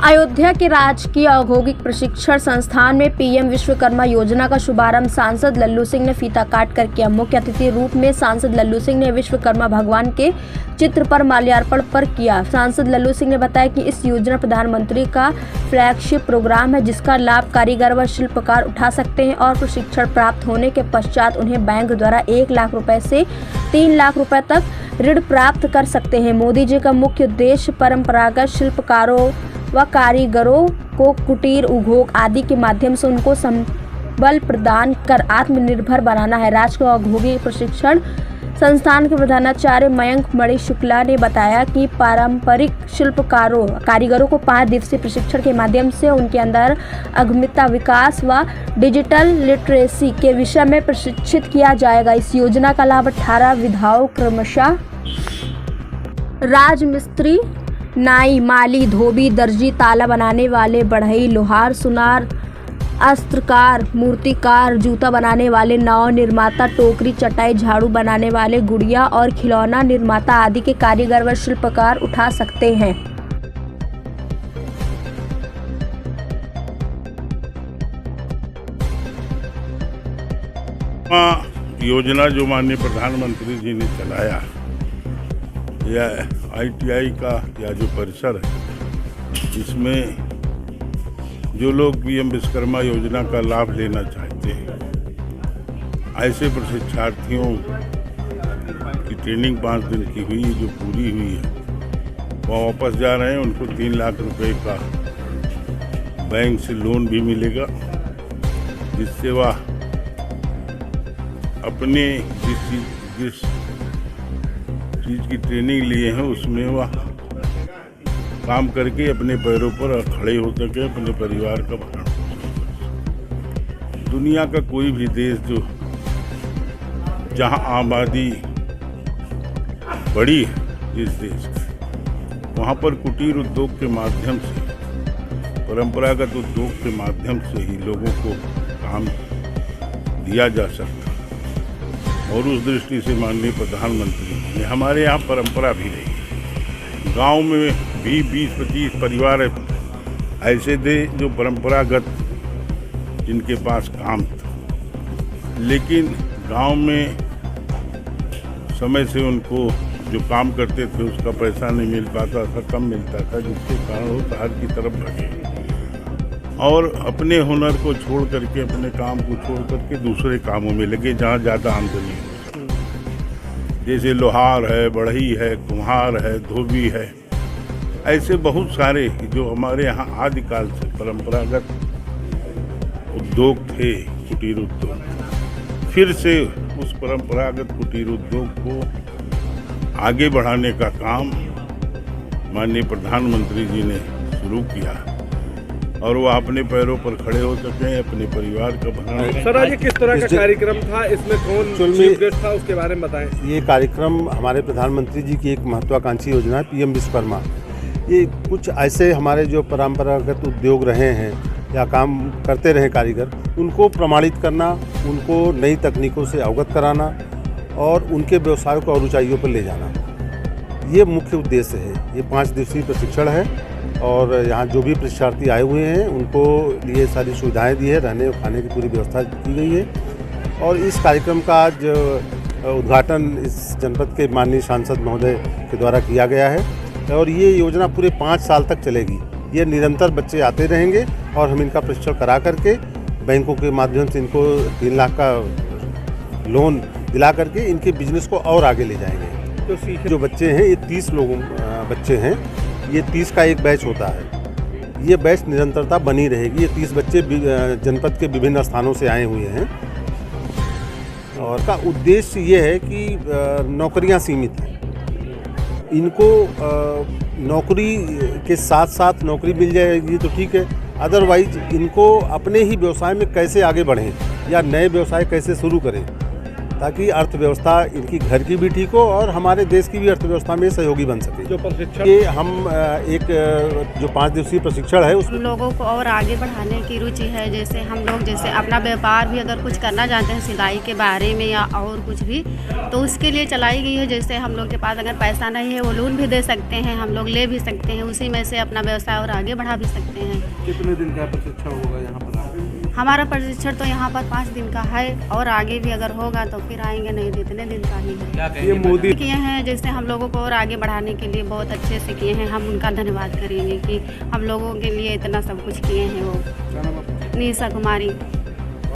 अयोध्या के राजकीय औद्योगिक प्रशिक्षण संस्थान में पीएम विश्वकर्मा योजना का शुभारंभ सांसद लल्लू सिंह ने फीता काट कर किया। मुख्य अतिथि रूप में सांसद लल्लू सिंह ने विश्वकर्मा भगवान के चित्र पर माल्यार्पण पर किया। सांसद लल्लू सिंह ने बताया कि इस योजना प्रधानमंत्री का फ्लैगशिप प्रोग्राम है, जिसका लाभ कारीगर व शिल्पकार उठा सकते हैं और प्रशिक्षण प्राप्त होने के पश्चात उन्हें बैंक द्वारा 1 लाख रुपए से 3 लाख रुपए तक ऋण प्राप्त कर सकते हैं। मोदी जी का मुख्य उद्देश्य परंपरागत शिल्पकारों व कारीगरों को कुटीर उद्योग आदि के माध्यम से उनको संबल प्रदान कर आत्मनिर्भर बनाना है। राजकीय औद्योगिक प्रशिक्षण संस्थान के प्रधानाचार्य मयंक मणि शुक्ला ने बताया कि पारंपरिक शिल्पकारों कारीगरों को 5 दिवसीय प्रशिक्षण के माध्यम से उनके अंदर अगमिता विकास व डिजिटल लिटरेसी के विषय में प्रशिक्षित किया जाएगा। इस योजना का लाभ 18 विधाओं क्रमशः राजमिस्त्री, नाई, माली, धोबी, दर्जी, ताला बनाने वाले, बढ़ई, लोहार, सुनार, अस्त्रकार, मूर्तिकार, जूता बनाने वाले, नाव निर्माता, टोकरी, चटाई, झाड़ू बनाने वाले, गुड़िया और खिलौना निर्माता आदि के कारीगर व शिल्पकार उठा सकते हैं। योजना जो माननीय प्रधानमंत्री जी ने चलाया, या ITI का या जो परिसर है, इसमें जो लोग पीएम विश्वकर्मा योजना का लाभ लेना चाहते हैं, ऐसे प्रशिक्षार्थियों की ट्रेनिंग 5 दिन की हुई, जो पूरी हुई है, वह वापस जा रहे हैं। उनको 3 लाख रुपए का बैंक से लोन भी मिलेगा, जिससे वह अपने जिस चीज़ की ट्रेनिंग लिए हैं उसमें वह काम करके अपने पैरों पर खड़े हो सके, अपने परिवार का भरण पोषण कर सके। दुनिया का कोई भी देश जो जहां आबादी बड़ी है जिस देश की, वहाँ पर कुटीर उद्योग के माध्यम से, परंपरागत उद्योग के माध्यम से ही लोगों को काम दिया जा सकता। और उस दृष्टि से माननीय प्रधानमंत्री ने हमारे यहाँ परंपरा भी रही। गांव में भी 20-25 परिवार ऐसे थे जो परंपरागत जिनके पास काम था, लेकिन गांव में समय से उनको जो काम करते थे उसका पैसा नहीं मिल पाता था, कम मिलता था, जिसके कारण वो शहर की तरफ भगे और अपने हुनर को छोड़ करके, अपने काम को छोड़ करके दूसरे कामों में लगे जहाँ ज़्यादा आमदनी हो। जैसे लोहार है, बढ़ई है, कुम्हार है, धोबी है, ऐसे बहुत सारे जो हमारे यहाँ आदिकाल से परंपरागत उद्योग थे, कुटीर उद्योग। फिर से उस परंपरागत कुटीर उद्योग को आगे बढ़ाने का काम माननीय प्रधानमंत्री जी ने शुरू किया और वह अपने पैरों पर खड़े हो सके, अपने परिवार का भरण। सर, आज किस तरह का कार्यक्रम था, इसमें कौन चीफ गेस्ट था, उसके बारे में बताएं। ये कार्यक्रम हमारे प्रधानमंत्री जी की एक महत्वाकांक्षी योजना है, पीएम विश्वकर्मा। ये कुछ ऐसे हमारे जो परंपरागत उद्योग रहे हैं या काम करते रहे कारीगर, उनको प्रमाणित करना, उनको नई तकनीकों से अवगत कराना और उनके व्यवसायों को और ऊंचाइयों पर ले जाना, ये मुख्य उद्देश्य है। ये 5 दिवसीय प्रशिक्षण है और यहाँ जो भी प्रशिक्षार्थी आए हुए हैं उनको लिए सारी सुविधाएं दी है, रहने और खाने की पूरी व्यवस्था की गई है। और इस कार्यक्रम का आज उद्घाटन इस जनपद के माननीय सांसद महोदय के द्वारा किया गया है और ये योजना पूरे 5 साल तक चलेगी। ये निरंतर बच्चे आते रहेंगे और हम इनका प्रशिक्षण करा करके बैंकों के माध्यम से इनको 3 लाख का लोन दिला करके इनके बिजनेस को और आगे ले जाएंगे। तो जो बच्चे हैं ये 30 बच्चे हैं, ये 30 का एक बैच होता है। ये बैच निरंतरता बनी रहेगी। ये 30 बच्चे जनपद के विभिन्न स्थानों से आए हुए हैं और का उद्देश्य ये है कि नौकरियां सीमित हैं, इनको नौकरी के साथ साथ नौकरी मिल जाएगी तो ठीक है, अदरवाइज इनको अपने ही व्यवसाय में कैसे आगे बढ़ें या नए व्यवसाय कैसे शुरू करें, ताकि अर्थव्यवस्था इनकी घर की भी ठीक हो और हमारे देश की भी अर्थव्यवस्था में सहयोगी बन सके। जो प्रशिक्षण ये हम एक जो 5 दिवसीय प्रशिक्षण है हम लोगों को और आगे बढ़ाने की रुचि है। जैसे हम लोग जैसे अपना व्यापार भी अगर कुछ करना चाहते हैं सिलाई के बारे में या और कुछ भी, तो उसके लिए चलाई गई है। जैसे हम लोग के पास अगर पैसा नहीं है वो लोन भी दे सकते हैं, हम लोग ले भी सकते हैं, उसी में से अपना व्यवसाय और आगे बढ़ा भी सकते हैं। कितने दिन का प्रशिक्षण होगा यहाँ पर? हमारा प्रशिक्षण तो यहाँ पर 5 दिन का है और आगे भी अगर होगा तो फिर आएंगे, नहीं तो इतने दिन का ही है। ये मोदी किए हैं जैसे हम लोगों को और आगे बढ़ाने के लिए बहुत अच्छे से किए हैं। हम उनका धन्यवाद करेंगे कि हम लोगों के लिए इतना सब कुछ किए हैं। वो निशा कुमारी।